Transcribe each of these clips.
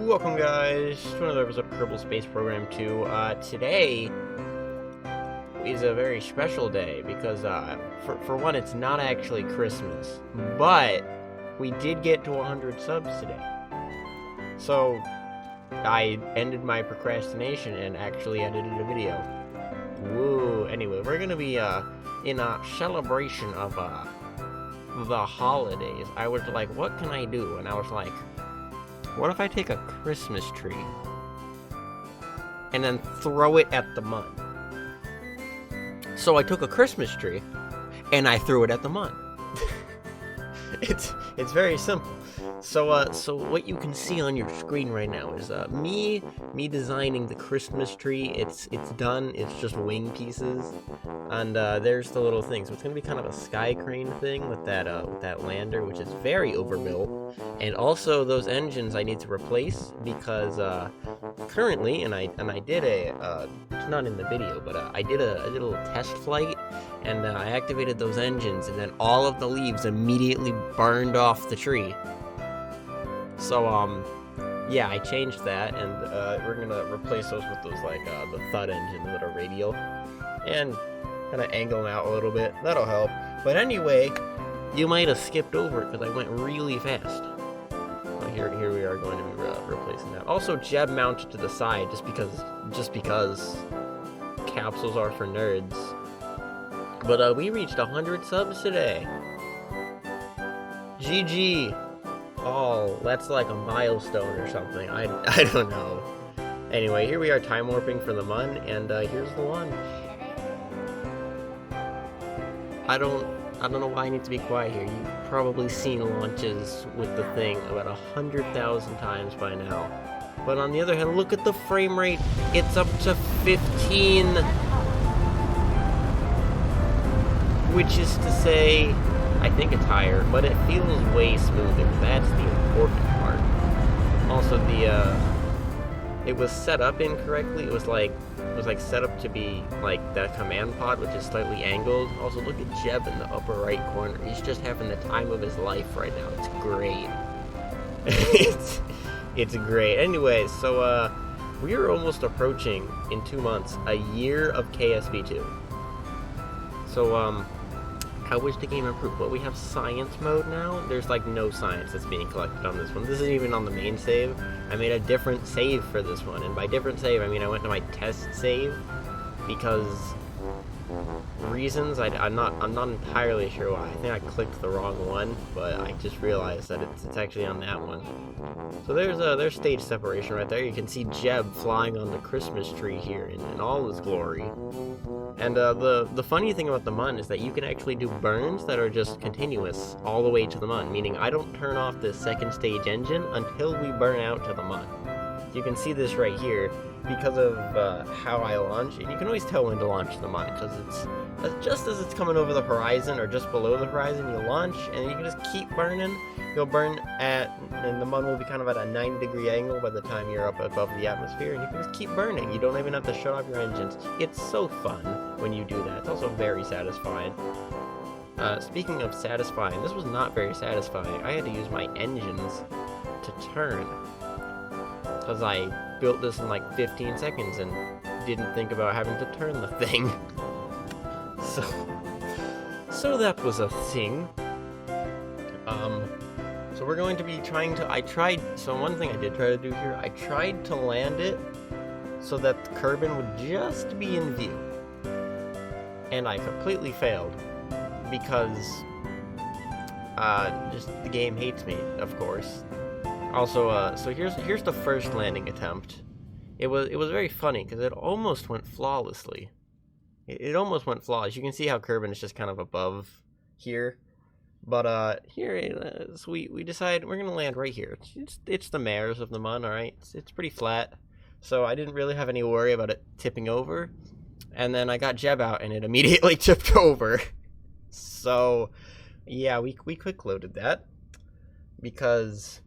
Welcome guys to another episode of Kerbal Space Program 2. Today is a very special day because for one, it's not actually Christmas, but we did get to 100 subs today. So I ended my procrastination and actually edited a video. Woo! Anyway, we're gonna be in a celebration of the holidays. I was like, what can I do? And I was like, what if I take a Christmas tree and then throw it at the mun? So I took a Christmas tree and I threw it at the mun. It's very simple. So what you can see on your screen right now is me designing the Christmas tree. It's done. It's just wing pieces, and there's the little thing. So it's gonna be kind of a sky crane thing with that lander, which is very overbuilt, and also those engines I need to replace because currently, and I did it's not in the video, but I did a little test flight, and I activated those engines, and then all of the leaves immediately burned off the tree. So, yeah, I changed that, and we're gonna replace those with those, like, the thud engines that are radial, and kind of angle them out a little bit. That'll help. But anyway, you might have skipped over it, because I went really fast. Well, here we are going to be replacing that. Also, Jeb mounted to the side, just because capsules are for nerds. But, we reached 100 subs today. GG. Oh, that's like a milestone or something. I don't know. Anyway, here we are time warping for the mun, and here's the one. I don't know why I need to be quiet here. You've probably seen launches with the thing about 100,000 times by now. But on the other hand, look at the frame rate. It's up to 15. Which is to say, I think it's higher, but it feels way smoother. That's the important part. Also, it was set up incorrectly. It was like set up to be like that command pod, which is slightly angled. Also, look at Jeb in the upper right corner. He's just having the time of his life right now. It's great. it's great. Anyway, so we are almost approaching in 2 months a year of KSP2. So how is the game improved? Well, we have science mode now. There's like no science that's being collected on this one. This isn't even on the main save. I made a different save for this one, and by different save, I mean I went to my test save because reasons I'm not entirely sure why. I think I clicked the wrong one, but I just realized that it's actually on that one. So there's stage separation right there. You can see Jeb flying on the Christmas tree here in all his glory. And the funny thing about the mun is that you can actually do burns that are just continuous all the way to the mun, meaning I don't turn off the second stage engine until we burn out to the mun. You can see this right here because of how I launch, and you can always tell when to launch the mun because it's just as it's coming over the horizon or just below the horizon, you launch and you can just keep burning. You'll burn and the mun will be kind of at a 90-degree angle by the time you're up above the atmosphere, and you can just keep burning. You don't even have to shut off your engines. It's so fun when you do that. It's also very satisfying. Speaking of satisfying, this was not very satisfying. I had to use my engines to turn because I built this in like 15 seconds and didn't think about having to turn the thing. So that was a thing. So we're going to be so one thing I did try to do here, I tried to land it so that the Kerbin would just be in view. And I completely failed because just the game hates me, of course. Also, so here's the first landing attempt. It was very funny because it almost went flawlessly. It almost went flawless. You can see how Kerbin is just kind of above here. But here, so we decided we're gonna land right here. It's the mares of the mun, all right. It's pretty flat, so I didn't really have any worry about it tipping over. And then I got Jeb out, and it immediately tipped over. So yeah, we quick loaded that because,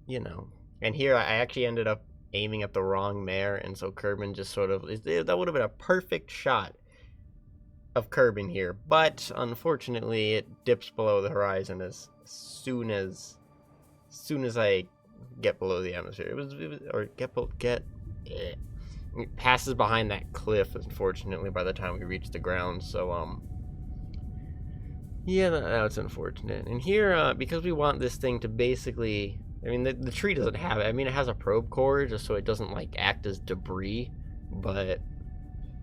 you know. And here I actually ended up aiming at the wrong mare, and so Kerbin just sort of that would have been a perfect shot of Kerbin here, but unfortunately it dips below the horizon as soon as I get below the atmosphere. It passes behind that cliff, unfortunately, by the time we reach the ground. So yeah, that's unfortunate. And here, because we want this thing to basically, I mean, the tree doesn't have it. I mean, it has a probe core just so it doesn't like act as debris, but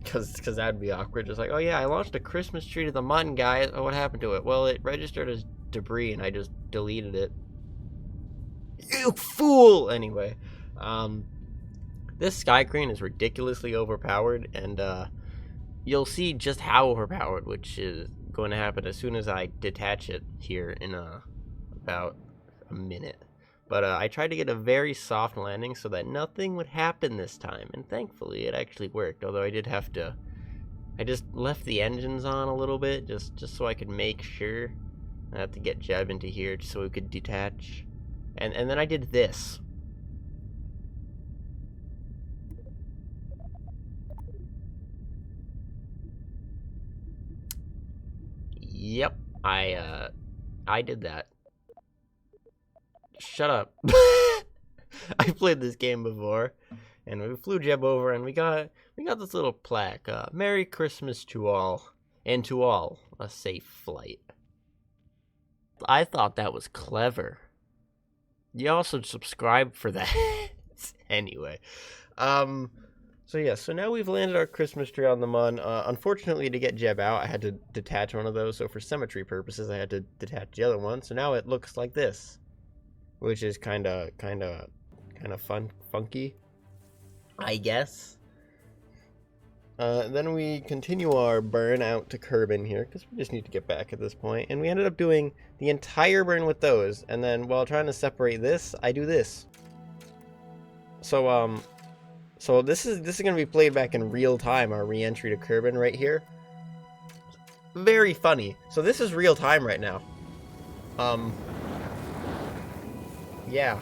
because that'd be awkward. Just like, oh yeah, I launched a Christmas tree to the mun, guys. Oh, what happened to it? Well, it registered as debris, and I just deleted it. You fool! Anyway, this sky crane is ridiculously overpowered, and you'll see just how overpowered, which is going to happen as soon as I detach it here in about a minute. But I tried to get a very soft landing so that nothing would happen this time, and thankfully it actually worked, although I did have to, I just left the engines on a little bit, just so I could make sure. I had to get Jeb into here just so we could detach. And then I did this. Yep, I did that. Shut up. I played this game before, and we flew Jeb over, and we got this little plaque. Merry Christmas to all, and to all a safe flight. I thought that was clever. You also subscribe for that. Anyway, so yeah, so now we've landed our Christmas tree on the mun. Unfortunately, to get Jeb out, I had to detach one of those. So for symmetry purposes, I had to detach the other one. So now it looks like this, which is kind of funky, I guess. Then we continue our burn out to Kerbin here, because we just need to get back at this point. And we ended up doing the entire burn with those. And then while trying to separate this, I do this. So, so this is going to be played back in real time, our re-entry to Kerbin right here. Very funny. So this is real time right now. Yeah.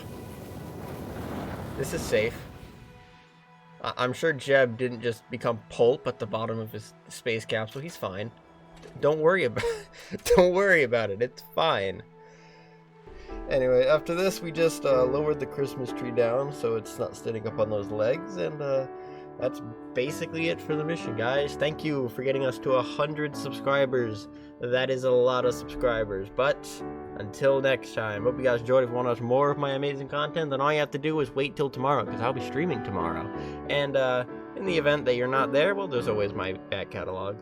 This is safe. I'm sure Jeb didn't just become pulp at the bottom of his space capsule. He's fine. Don't worry about don't worry about it. It's fine. Anyway, after this, we just lowered the Christmas tree down so it's not standing up on those legs, and that's basically it for the mission, guys. Thank you for getting us to 100 subscribers. That is a lot of subscribers, but until next time, hope you guys enjoyed. If you want to watch more of my amazing content, then all you have to do is wait till tomorrow, because I'll be streaming tomorrow. And in the event that you're not there, well, there's always my back catalog.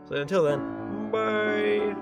So until then, bye!